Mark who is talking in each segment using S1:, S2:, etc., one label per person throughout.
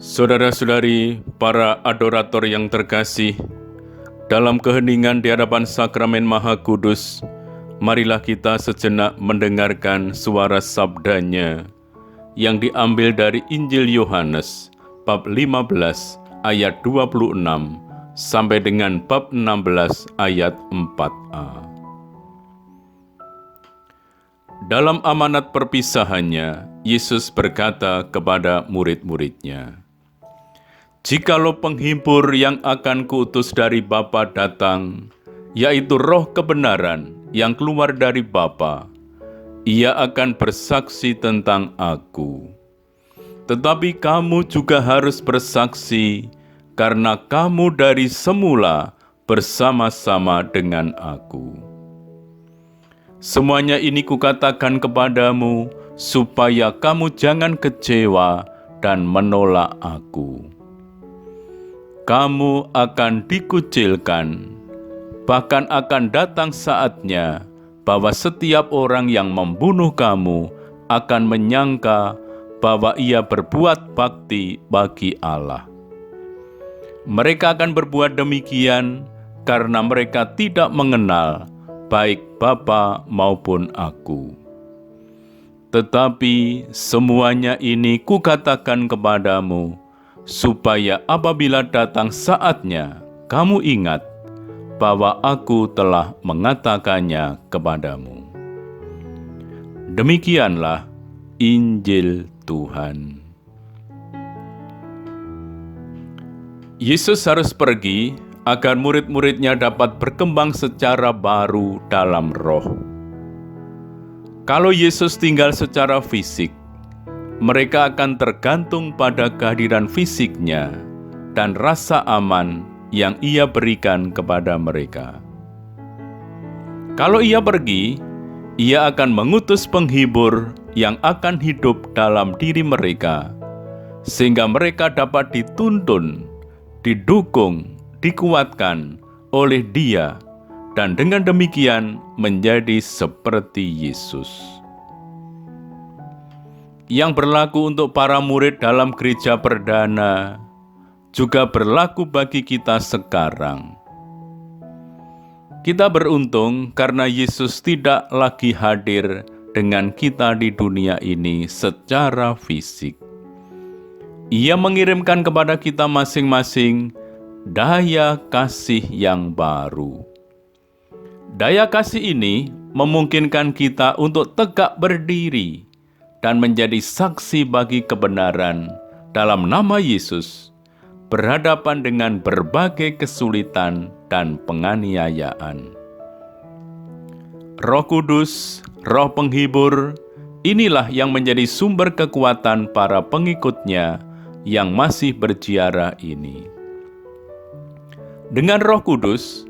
S1: Saudara-saudari, para adorator yang terkasih, dalam keheningan di hadapan sakramen Maha Kudus, marilah kita sejenak mendengarkan suara sabdanya yang diambil dari Injil Yohanes, bab 15 ayat 26 sampai dengan bab 16 ayat 4a. Dalam amanat perpisahannya, Yesus berkata kepada murid-muridnya, "Jikalau penghibur yang akan kuutus dari Bapa datang, yaitu Roh kebenaran yang keluar dari Bapa, Ia akan bersaksi tentang Aku. Tetapi kamu juga harus bersaksi, karena kamu dari semula bersama-sama dengan Aku. Semuanya ini kukatakan kepadamu, supaya kamu jangan kecewa dan menolak Aku. Kamu akan dikucilkan, bahkan akan datang saatnya bahwa setiap orang yang membunuh kamu akan menyangka bahwa ia berbuat bakti bagi Allah. Mereka akan berbuat demikian karena mereka tidak mengenal baik Bapa maupun Aku. Tetapi semuanya ini kukatakan kepadamu, supaya apabila datang saatnya, kamu ingat bahwa Aku telah mengatakannya kepadamu." Demikianlah Injil Tuhan. Yesus harus pergi agar murid-muridnya dapat berkembang secara baru dalam roh. Kalau Yesus tinggal secara fisik, mereka akan tergantung pada kehadiran fisiknya dan rasa aman yang Ia berikan kepada mereka. Kalau Ia pergi, Ia akan mengutus penghibur yang akan hidup dalam diri mereka, sehingga mereka dapat dituntun, didukung, dikuatkan oleh Dia, dan dengan demikian menjadi seperti Yesus. Yang berlaku untuk para murid dalam gereja perdana juga berlaku bagi kita sekarang. Kita beruntung karena Yesus tidak lagi hadir dengan kita di dunia ini secara fisik. Ia mengirimkan kepada kita masing-masing daya kasih yang baru. Daya kasih ini memungkinkan kita untuk tegak berdiri dan menjadi saksi bagi kebenaran dalam nama Yesus, berhadapan dengan berbagai kesulitan dan penganiayaan. Roh Kudus, Roh Penghibur, inilah yang menjadi sumber kekuatan para pengikutnya yang masih berziarah ini. Dengan Roh Kudus,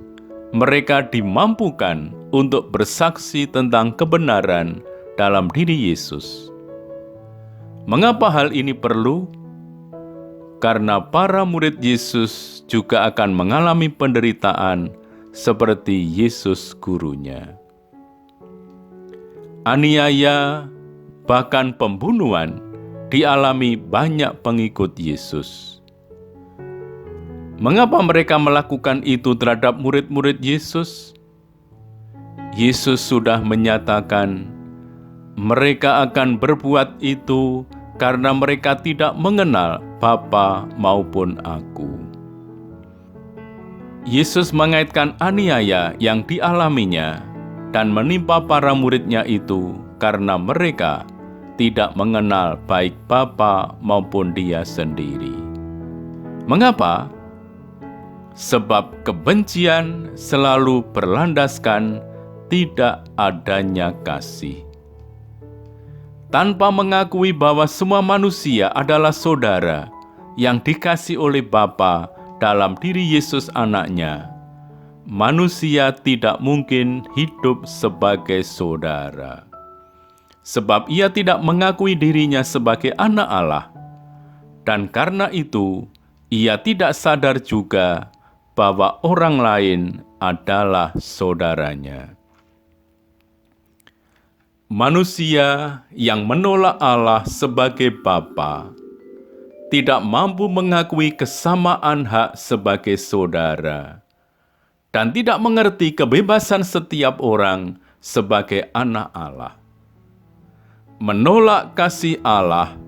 S1: mereka dimampukan untuk bersaksi tentang kebenaran dalam diri Yesus. Mengapa hal ini perlu? Karena para murid Yesus juga akan mengalami penderitaan seperti Yesus gurunya. Aniaya, bahkan pembunuhan dialami banyak pengikut Yesus. Mengapa mereka melakukan itu terhadap murid-murid Yesus? Yesus sudah menyatakan mereka akan berbuat itu karena mereka tidak mengenal Bapa maupun Aku. Yesus mengaitkan aniaya yang dialaminya dan menimpa para muridnya itu karena mereka tidak mengenal baik Bapa maupun Dia sendiri. Mengapa? Sebab kebencian selalu berlandaskan tidak adanya kasih. Tanpa mengakui bahwa semua manusia adalah saudara yang dikasih oleh Bapa dalam diri Yesus anaknya, manusia tidak mungkin hidup sebagai saudara. Sebab ia tidak mengakui dirinya sebagai anak Allah, dan karena itu ia tidak sadar juga bahwa orang lain adalah saudaranya. Manusia yang menolak Allah sebagai Bapa tidak mampu mengakui kesamaan hak sebagai saudara, dan tidak mengerti kebebasan setiap orang sebagai anak Allah. Menolak kasih Allah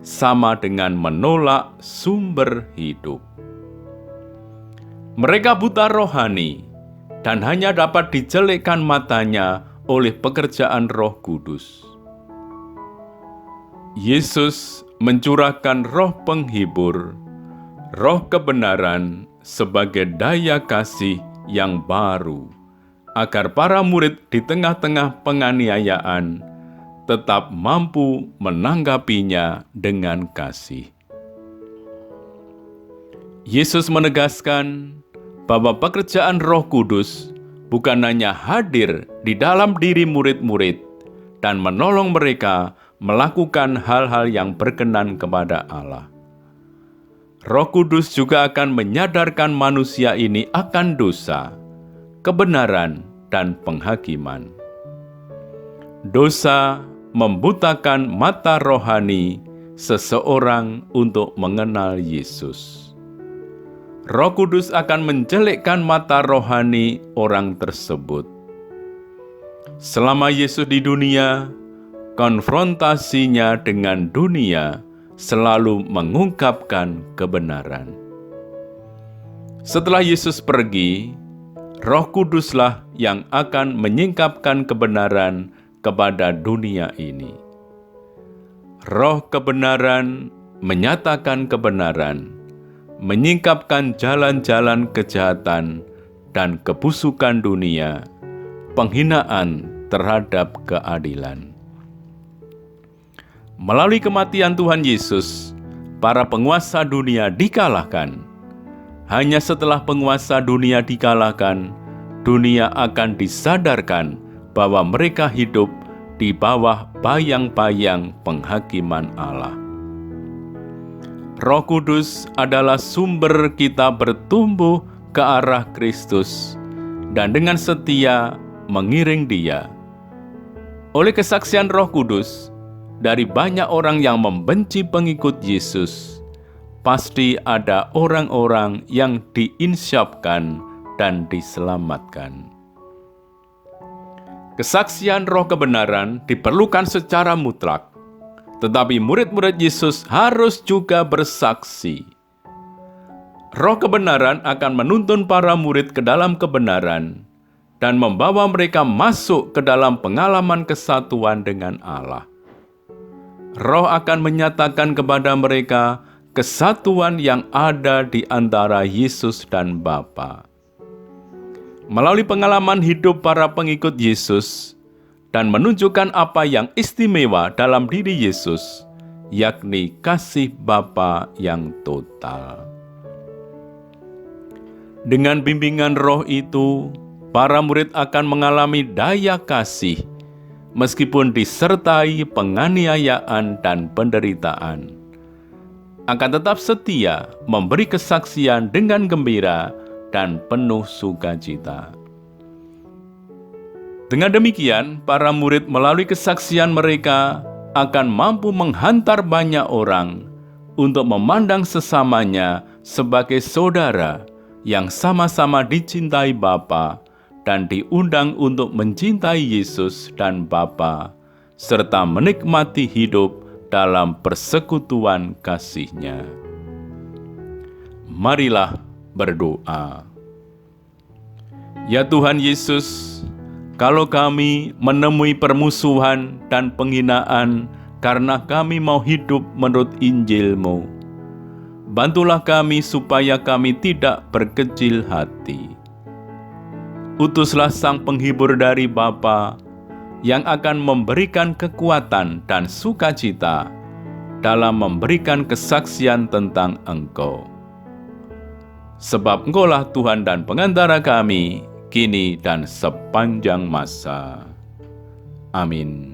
S1: sama dengan menolak sumber hidup. Mereka buta rohani dan hanya dapat dijelekkan matanya oleh pekerjaan Roh Kudus. Yesus mencurahkan Roh Penghibur, Roh kebenaran sebagai daya kasih yang baru, agar para murid di tengah-tengah penganiayaan tetap mampu menanggapinya dengan kasih. Yesus menegaskan bahwa pekerjaan Roh Kudus bukan hanya hadir di dalam diri murid-murid dan menolong mereka melakukan hal-hal yang berkenan kepada Allah. Roh Kudus juga akan menyadarkan manusia ini akan dosa, kebenaran, dan penghakiman. Dosa membutakan mata rohani seseorang untuk mengenal Yesus. Roh Kudus akan menjelekkan mata rohani orang tersebut. Selama Yesus di dunia, konfrontasinya dengan dunia selalu mengungkapkan kebenaran. Setelah Yesus pergi, Roh Kuduslah yang akan menyingkapkan kebenaran kepada dunia ini. Roh kebenaran menyatakan kebenaran, menyingkapkan jalan-jalan kejahatan dan kebusukan dunia, penghinaan terhadap keadilan. Melalui kematian Tuhan Yesus, para penguasa dunia dikalahkan. Hanya setelah penguasa dunia dikalahkan, dunia akan disadarkan bahwa mereka hidup di bawah bayang-bayang penghakiman Allah. Roh Kudus adalah sumber kita bertumbuh ke arah Kristus dan dengan setia mengiring Dia. Oleh kesaksian Roh Kudus, dari banyak orang yang membenci pengikut Yesus, pasti ada orang-orang yang diinsyafkan dan diselamatkan. Kesaksian Roh kebenaran diperlukan secara mutlak, tetapi murid-murid Yesus harus juga bersaksi. Roh kebenaran akan menuntun para murid ke dalam kebenaran dan membawa mereka masuk ke dalam pengalaman kesatuan dengan Allah. Roh akan menyatakan kepada mereka kesatuan yang ada di antara Yesus dan Bapa. Melalui pengalaman hidup para pengikut Yesus dan menunjukkan apa yang istimewa dalam diri Yesus, yakni kasih Bapa yang total. Dengan bimbingan Roh itu, para murid akan mengalami daya kasih meskipun disertai penganiayaan dan penderitaan. Akan tetap setia memberi kesaksian dengan gembira dan penuh sukacita. Dengan demikian, para murid melalui kesaksian mereka akan mampu menghantar banyak orang untuk memandang sesamanya sebagai saudara yang sama-sama dicintai Bapa dan diundang untuk mencintai Yesus dan Bapa, serta menikmati hidup dalam persekutuan kasih-Nya. Marilah berdoa. Ya Tuhan Yesus, kalau kami menemui permusuhan dan penghinaan karena kami mau hidup menurut Injil-Mu, bantulah kami supaya kami tidak berkecil hati. Utuslah Sang Penghibur dari Bapa yang akan memberikan kekuatan dan sukacita dalam memberikan kesaksian tentang Engkau. Sebab Engkaulah Tuhan dan pengantara kami, kini dan sepanjang masa. Amin.